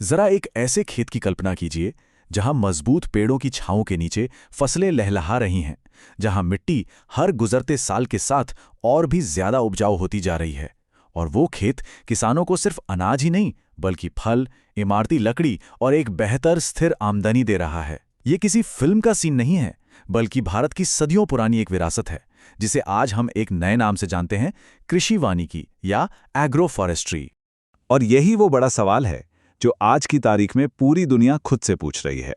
जरा एक ऐसे खेत की कल्पना कीजिए जहां मजबूत पेड़ों की छांव के नीचे फसलें लहलहा रही हैं, जहां मिट्टी हर गुजरते साल के साथ और भी ज्यादा उपजाऊ होती जा रही है। और वो खेत किसानों को सिर्फ अनाज ही नहीं बल्कि फल, इमारती लकड़ी और एक बेहतर स्थिर आमदनी दे रहा है। ये किसी फिल्म का सीन नहीं है, बल्कि भारत की सदियों पुरानी एक विरासत है, जिसे आज हम एक नए नाम से जानते हैं, कृषि वानिकी या एग्रो फॉरेस्ट्री। और यही वो बड़ा सवाल है जो आज की तारीख में पूरी दुनिया खुद से पूछ रही है।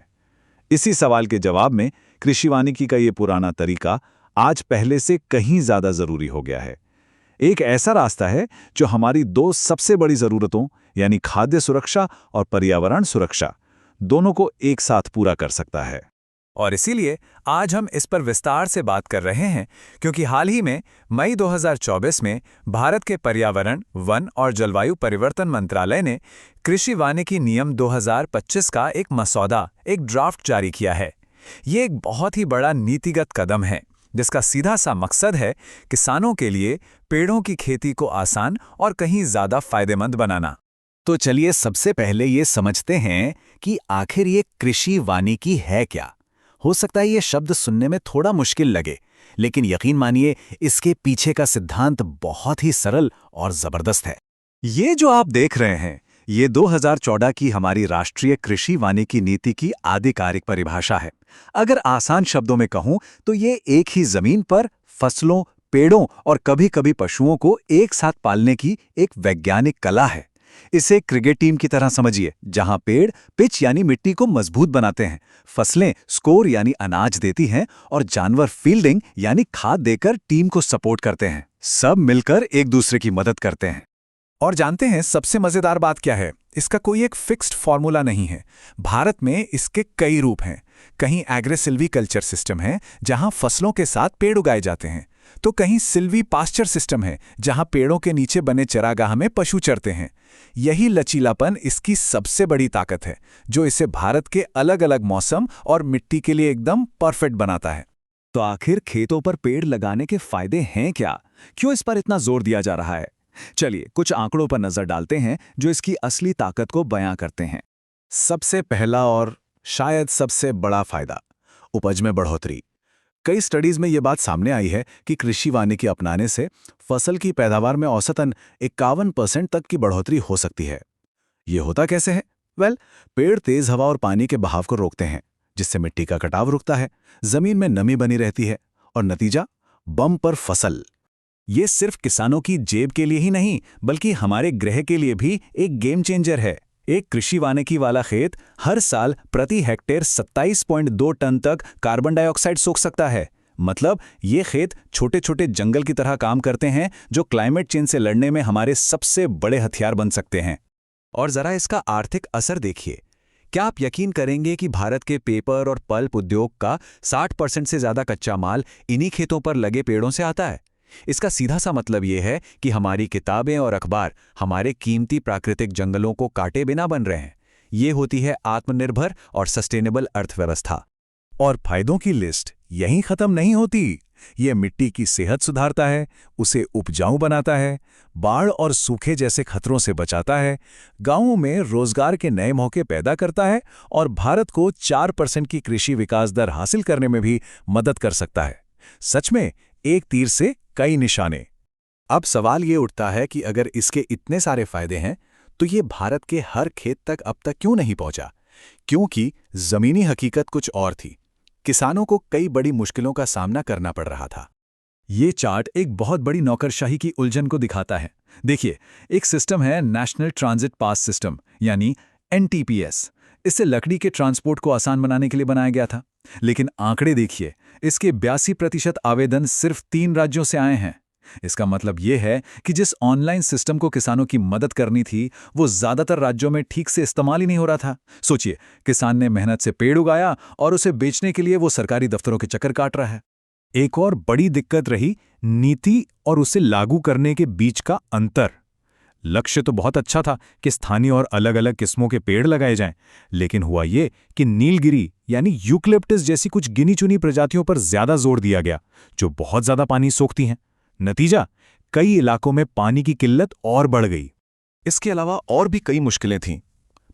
इसी सवाल के जवाब में कृषि वानिकी का ये पुराना तरीका आज पहले से कहीं ज्यादा जरूरी हो गया है। एक ऐसा रास्ता है जो हमारी दो सबसे बड़ी जरूरतों यानी खाद्य सुरक्षा और पर्यावरण सुरक्षा दोनों को एक साथ पूरा कर सकता है। और इसीलिए आज हम इस पर विस्तार से बात कर रहे हैं, क्योंकि हाल ही में मई 2024 में भारत के पर्यावरण, वन और जलवायु परिवर्तन मंत्रालय ने कृषि वानिकी नियम 2025 का एक मसौदा, एक ड्राफ्ट जारी किया है। ये एक बहुत ही बड़ा नीतिगत कदम है जिसका सीधा सा मकसद है किसानों के लिए पेड़ों की खेती को आसान और कहीं ज्यादा फायदेमंद बनाना। तो चलिए सबसे पहले ये समझते हैं कि आखिर ये कृषि वानिकी है क्या। हो सकता है ये शब्द सुनने में थोड़ा मुश्किल लगे, लेकिन यकीन मानिए इसके पीछे का सिद्धांत बहुत ही सरल और जबरदस्त है। ये जो आप देख रहे हैं, ये 2014 की हमारी राष्ट्रीय कृषि वानिकी नीति की आधिकारिक परिभाषा है। अगर आसान शब्दों में कहूं तो ये एक ही जमीन पर फसलों, पेड़ों और कभी-कभी पशुओं को एक साथ पालने की एक वैज्ञानिक कला है। इसे क्रिकेट टीम की तरह समझिए, जहां पेड़ पिच यानी मिट्टी को मजबूत बनाते हैं, फसलें स्कोर यानी अनाज देती हैं और जानवर फील्डिंग यानी खाद देकर टीम को सपोर्ट करते हैं। सब मिलकर एक दूसरे की मदद करते हैं। और जानते हैं सबसे मजेदार बात क्या है? इसका कोई एक फिक्स्ड फॉर्मूला नहीं है। भारत में इसके कई रूप हैं। कहीं एग्रो-सिल्वी-कल्चर सिस्टम है जहां फसलों के साथ पेड़ उगाए जाते हैं, तो कहीं सिल्वी पास्चर सिस्टम है जहां पेड़ों के नीचे बने चरागाह में पशु चरते हैं। यही लचीलापन इसकी सबसे बड़ी ताकत है, जो इसे भारत के अलग-अलग मौसम और मिट्टी के लिए एकदम परफेक्ट बनाता है। तो आखिर खेतों पर पेड़ लगाने के फायदे हैं क्या? क्यों इस पर इतना जोर दिया जा रहा है? चलिए कुछ आंकड़ों पर नजर डालते हैं जो इसकी असली ताकत को बयां करते हैं। सबसे पहला और शायद सबसे बड़ा फायदा, उपज में बढ़ोतरी। कई स्टडीज में ये बात सामने आई है कि कृषि वानिकी अपनाने से फसल की पैदावार में औसतन 51% तक की बढ़ोतरी हो सकती है। ये होता कैसे है? पेड़ तेज हवा और पानी के बहाव को रोकते हैं, जिससे मिट्टी का कटाव रुकता है, जमीन में नमी बनी रहती है और नतीजा बम्पर फसल। ये सिर्फ किसानों की जेब के लिए ही नहीं बल्कि हमारे ग्रह के लिए भी एक गेम चेंजर है। एक कृषि वानिकी वाला खेत हर साल प्रति हेक्टेयर 27.2 टन तक कार्बन डाइऑक्साइड सोख सकता है। मतलब ये खेत छोटे छोटे जंगल की तरह काम करते हैं जो क्लाइमेट चेंज से लड़ने में हमारे सबसे बड़े हथियार बन सकते हैं। और जरा इसका आर्थिक असर देखिए। क्या आप यकीन करेंगे कि भारत के पेपर और पल्प उद्योग का 60% से ज्यादा कच्चा माल इन्हीं खेतों पर लगे पेड़ों से आता है? इसका सीधा सा मतलब ये है कि हमारी किताबें और अखबार हमारे कीमती प्राकृतिक जंगलों को काटे बिना बन रहे हैं। ये होती है आत्मनिर्भर और सस्टेनेबल अर्थव्यवस्था। और फायदों की लिस्ट यहीं खत्म नहीं होती। ये मिट्टी की सेहत सुधारता है, उसे उपजाऊ बनाता है, बाढ़ और सूखे जैसे खतरों से बचाता है, गांवों में रोजगार के नए मौके पैदा करता है और भारत को 4% की कृषि विकास दर हासिल करने में भी मदद कर सकता है। सच में एक तीर से कई निशाने। अब सवाल ये उठता है कि अगर इसके इतने सारे फायदे हैं तो ये भारत के हर खेत तक अब तक क्यों नहीं पहुंचा? क्योंकि जमीनी हकीकत कुछ और थी। किसानों को कई बड़ी मुश्किलों का सामना करना पड़ रहा था। ये चार्ट एक बहुत बड़ी नौकरशाही की उलझन को दिखाता है। देखिए, एक सिस्टम है नेशनल ट्रांजिट पास सिस्टम यानी NTPS। इससे लकड़ी के ट्रांसपोर्ट को आसान बनाने के लिए बनाया गया था। लेकिन आंकड़े देखिए, इसके 82% आवेदन सिर्फ 3 राज्यों से आए हैं। इसका मतलब यह है कि जिस ऑनलाइन सिस्टम को किसानों की मदद करनी थी, वो ज्यादातर राज्यों में ठीक से इस्तेमाल ही नहीं हो रहा था। सोचिए, किसान ने मेहनत से पेड़ उगाया और उसे बेचने के लिए वो सरकारी दफ्तरों के चक्कर काट रहा है। एक और बड़ी दिक्कत रही नीति और उसे लागू करने के बीच का अंतर। लक्ष्य तो बहुत अच्छा था कि स्थानीय और अलग-अलग किस्मों के पेड़ लगाए जाएं, लेकिन हुआ ये कि नीलगिरी यानी यूकलिप्टस जैसी कुछ गिनी-चुनी प्रजातियों पर ज्यादा जोर दिया गया, जो बहुत ज्यादा पानी सोखती हैं। नतीजा, कई इलाकों में पानी की किल्लत और बढ़ गई। इसके अलावा और भी कई मुश्किलें थीं।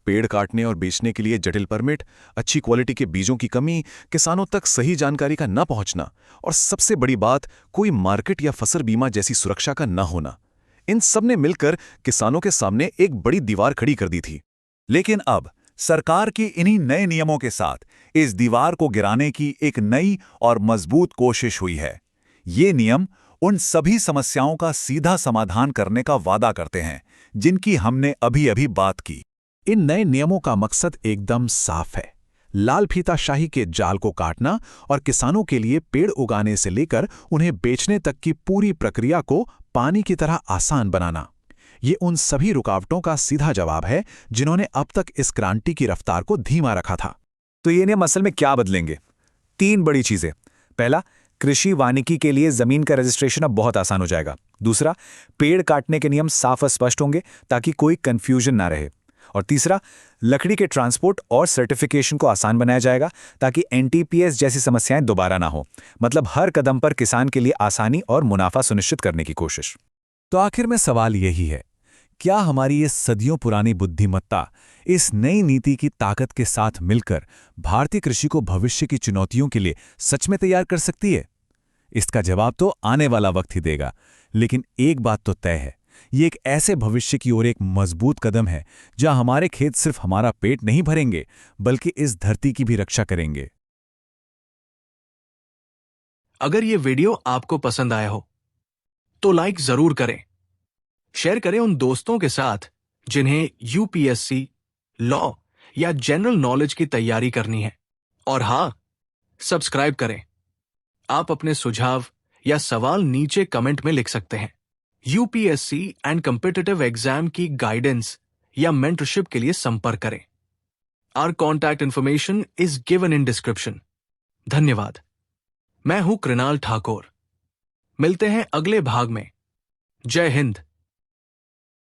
पेड़ काटने और बेचने के लिए जटिल परमिट, अच्छी क्वालिटी के बीजों की कमी, किसानों तक सही जानकारी का न पहुंचना और सबसे बड़ी बात, कोई मार्केट या फसल बीमा जैसी सुरक्षा का न होना, इन सब ने मिलकर किसानों के सामने एक बड़ी दीवार खड़ी कर दी थी। लेकिन अब सरकार की इन्हीं नए नियमों के साथ इस दीवार को गिराने की एक नई और मजबूत कोशिश हुई है। ये नियम उन सभी समस्याओं का सीधा समाधान करने का वादा करते हैं जिनकी हमने अभी-अभी बात की। इन नए नियमों का मकसद एकदम साफ है, लाल फीताशाही के जाल को काटना और किसानों के लिए पेड़ उगाने से लेकर उन्हें बेचने तक की पूरी प्रक्रिया को पानी की तरह आसान बनाना। ये उन सभी रुकावटों का सीधा जवाब है जिन्होंने अब तक इस क्रांति की रफ्तार को धीमा रखा था। तो ये नियम असल में क्या बदलेंगे? 3 बड़ी चीजें। पहला, कृषि वानिकी के लिए जमीन का रजिस्ट्रेशन अब बहुत आसान हो जाएगा। दूसरा, पेड़ काटने के नियम साफ और स्पष्ट होंगे ताकि कोई कंफ्यूजन ना रहे। और तीसरा, लकड़ी के ट्रांसपोर्ट और सर्टिफिकेशन को आसान बनाया जाएगा ताकि एनटीपीएस जैसी समस्याएं दोबारा ना हो। मतलब हर कदम पर किसान के लिए आसानी और मुनाफा सुनिश्चित करने की कोशिश। तो आखिर में सवाल यही है, क्या हमारी ये सदियों पुरानी बुद्धिमत्ता इस नई नीति की ताकत के साथ मिलकर भारतीय कृषि को भविष्य की चुनौतियों के लिए सच में तैयार कर सकती है? इसका जवाब तो आने वाला वक्त ही देगा, लेकिन एक बात तो तय है, ये एक ऐसे भविष्य की ओर एक मजबूत कदम है जहां हमारे खेत सिर्फ हमारा पेट नहीं भरेंगे बल्कि इस धरती की भी रक्षा करेंगे। अगर ये वीडियो आपको पसंद आया हो तो लाइक जरूर करें, शेयर करें उन दोस्तों के साथ जिन्हें यूपीएससी, लॉ या जनरल नॉलेज की तैयारी करनी है। और हाँ, सब्सक्राइब करें। आप अपने सुझाव या सवाल नीचे कमेंट में लिख सकते हैं। यूपीएससी एंड कॉम्पिटिटिव एग्जाम की गाइडेंस या मेंटरशिप के लिए संपर्क करें। Our contact information is given in description. धन्यवाद। मैं हूं कृणाल ठाकुर। मिलते हैं अगले भाग में। जय हिंद।